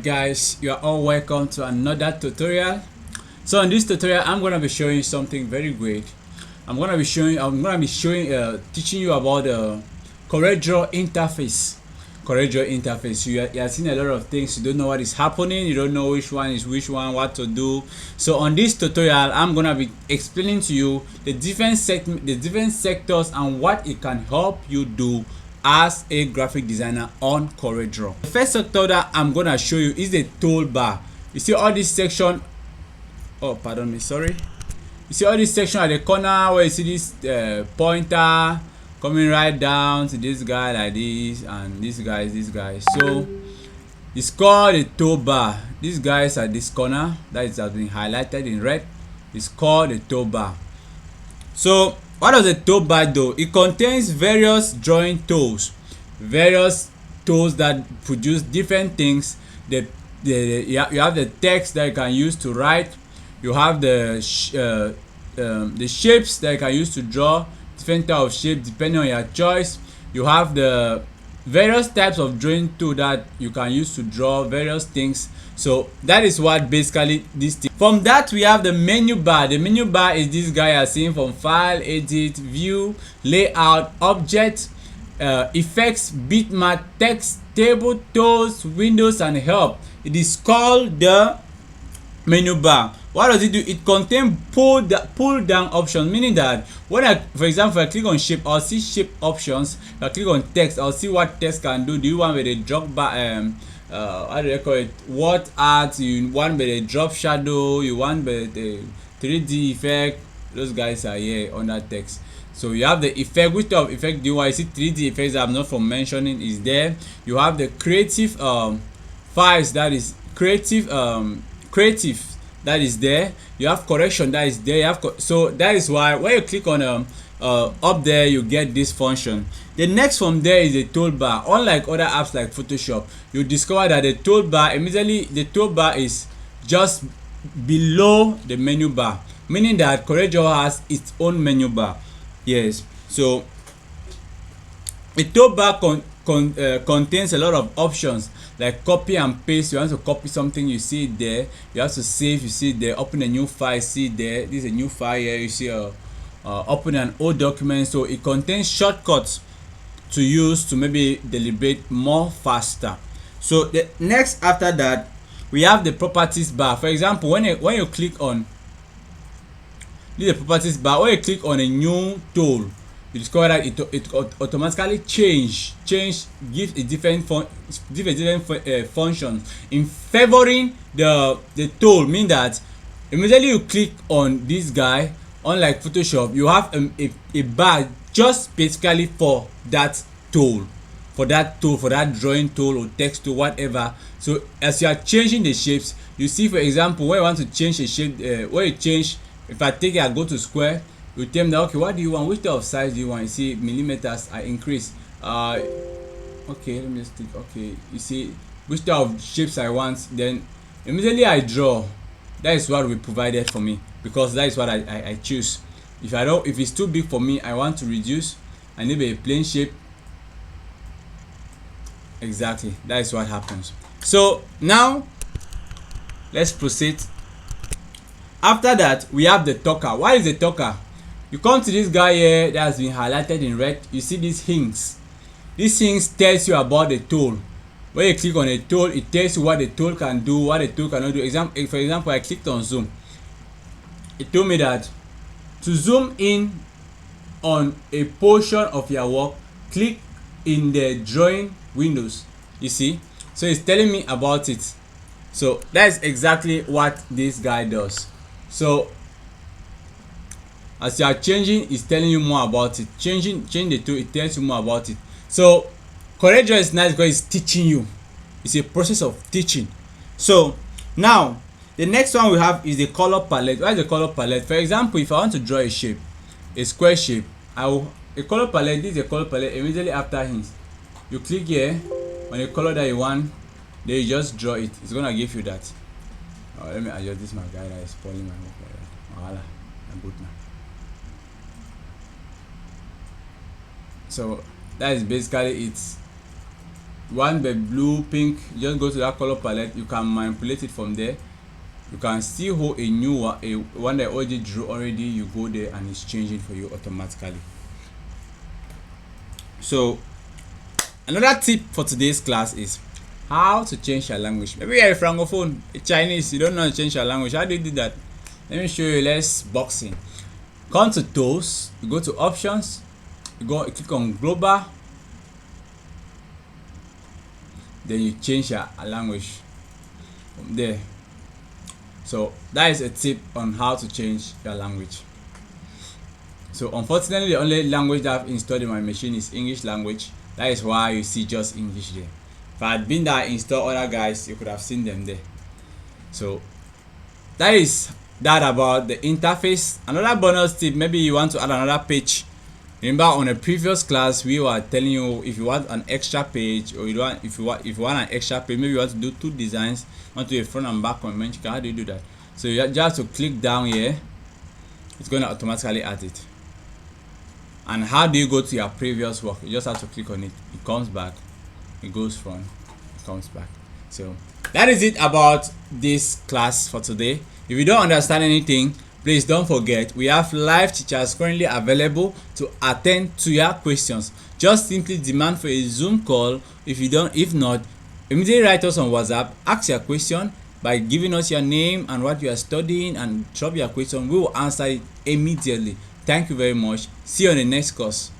guys, you are all welcome to another tutorial. So in this tutorial I'm going to be showing you something very great. I'm going to be teaching you about the Corel interface. Corel interface. You are seeing a lot of things. You don't know what is happening, you don't know which one is which one, what to do. So on this tutorial I'm going to be explaining to you the different sectors and what it can help you do as a graphic designer on Corel. The first sector that I'm gonna show you is the toolbar. You see all this section, you see all this section at the corner where you see this pointer coming right down to this guy like this, and this guy. So it's called the toolbar. These guys at this corner that has been highlighted in red is called the toolbar. So what does a toolbar do? It contains various drawing tools, that produce different things. You have the text that you can use to write. You have the shapes that you can use to draw different type of shape depending on your choice. You have the various types of drawing tool that you can use to draw various things. So that is what basically this thing. From that we have the menu bar. The menu bar is this guy you are seeing from file, edit, view, layout, object, effects, bitmap, text, table, tools, windows, and help. It is called the menu bar. What does it do? It contains pull down options, meaning that when for example, if I click on shape, I'll see shape options. If I click on text, I'll see what text can do. Do you want with a drop bar? How do you call it? What art? You want with a drop shadow? You want with a 3D effect? Those guys are here under text. So you have the effect. Which type of effect do you want? You see 3D effects that I'm not from mentioning is there. You have the creative files, that is creative that is there. You have correction that is there. You have so that is why when you click on up there you get this function. The next from there is the toolbar. Unlike other apps like Photoshop, you discover that the toolbar is just below the menu bar, meaning that Corel has its own menu bar. Yes, so the toolbar contains a lot of options like copy and paste. You want to copy something, you see it there. You have to save, you see it there. Open a new file, see it there. This is a new file here. You see open an old document. So it contains shortcuts to use to maybe deliberate more faster. So the next after that we have the properties bar. For example, when you click on the properties bar, when you click on a new tool, you discover that it automatically gives a different function in favoring the tool, mean that immediately you click on this guy, unlike Photoshop, you have a bar just specifically for that tool, for that drawing tool or text tool, whatever. So as you are changing the shapes, you see, for example, when you want to change a shape, when you change, if I take it, I go to square, you tell me that, okay, what do you want, which type of size do you want? You see millimeters, I increase. Okay, let me just click. Okay, you see which type of shapes I want, then immediately I draw. That is what we provided for me, because that is what I choose. If it's too big for me, I want to reduce. I need a plain shape. Exactly, that is what happens. So now let's proceed. After that we have the talker. What is the talker? You come to this guy here that has been highlighted in red. You see these hints. These hints tells you about the tool. When you click on a tool, it tells you what the tool can do, what the tool cannot do. For example, I clicked on zoom. It told me that to zoom in on a portion of your work, click in the drawing windows. You see, so it's telling me about it. So that's exactly what this guy does. So as you are changing, it's telling you more about it. Change the tool, it tells you more about it. So Corel is nice because it's teaching you. It's a process of teaching. So now the next one we have is the color palette. What is the color palette? For example, if I want to draw a shape, a square shape, a color palette. This is a color palette. Immediately after hints, you click here on the color that you want, then you just draw it. It's gonna give you that. Let me adjust this. My guy that is spoiling my work like that. Voila, I'm good now. So that is basically it. want the blue, pink, you just go to that color palette. You can manipulate it from there. You can still hold a new one, a one that already drew already. You go there and it's changing for you automatically. So another tip for today's class is how to change your language. Maybe you're a francophone, a Chinese, you don't know how to change your language. How do you do that? Let me show you. Let's box in. Come to tools, you go to options, you click on global, then you change your language from there. So that is a tip on how to change your language. So unfortunately, the only language that I've installed in my machine is English language. That is why you see just English there. If I had been there install other guys, you could have seen them there. So that is that about the interface. Another bonus tip, maybe you want to add another page. Remember on a previous class we were telling you if you want an extra page, or if you want an extra page, maybe you want to do two designs, want to do a front and back comment. How do you do that? So you just have to click down here. It's going to automatically add it. And how do you go to your previous work? You just have to click on it. It comes back. It goes front. It comes back. So that is it about this class for today. If you don't understand anything, please don't forget we have live teachers currently available to attend to your questions. Just simply demand for a Zoom call. If not, immediately write us on WhatsApp, ask your question by giving us your name and what you are studying, and drop your question. We will answer it immediately. Thank you very much. See you on the next course.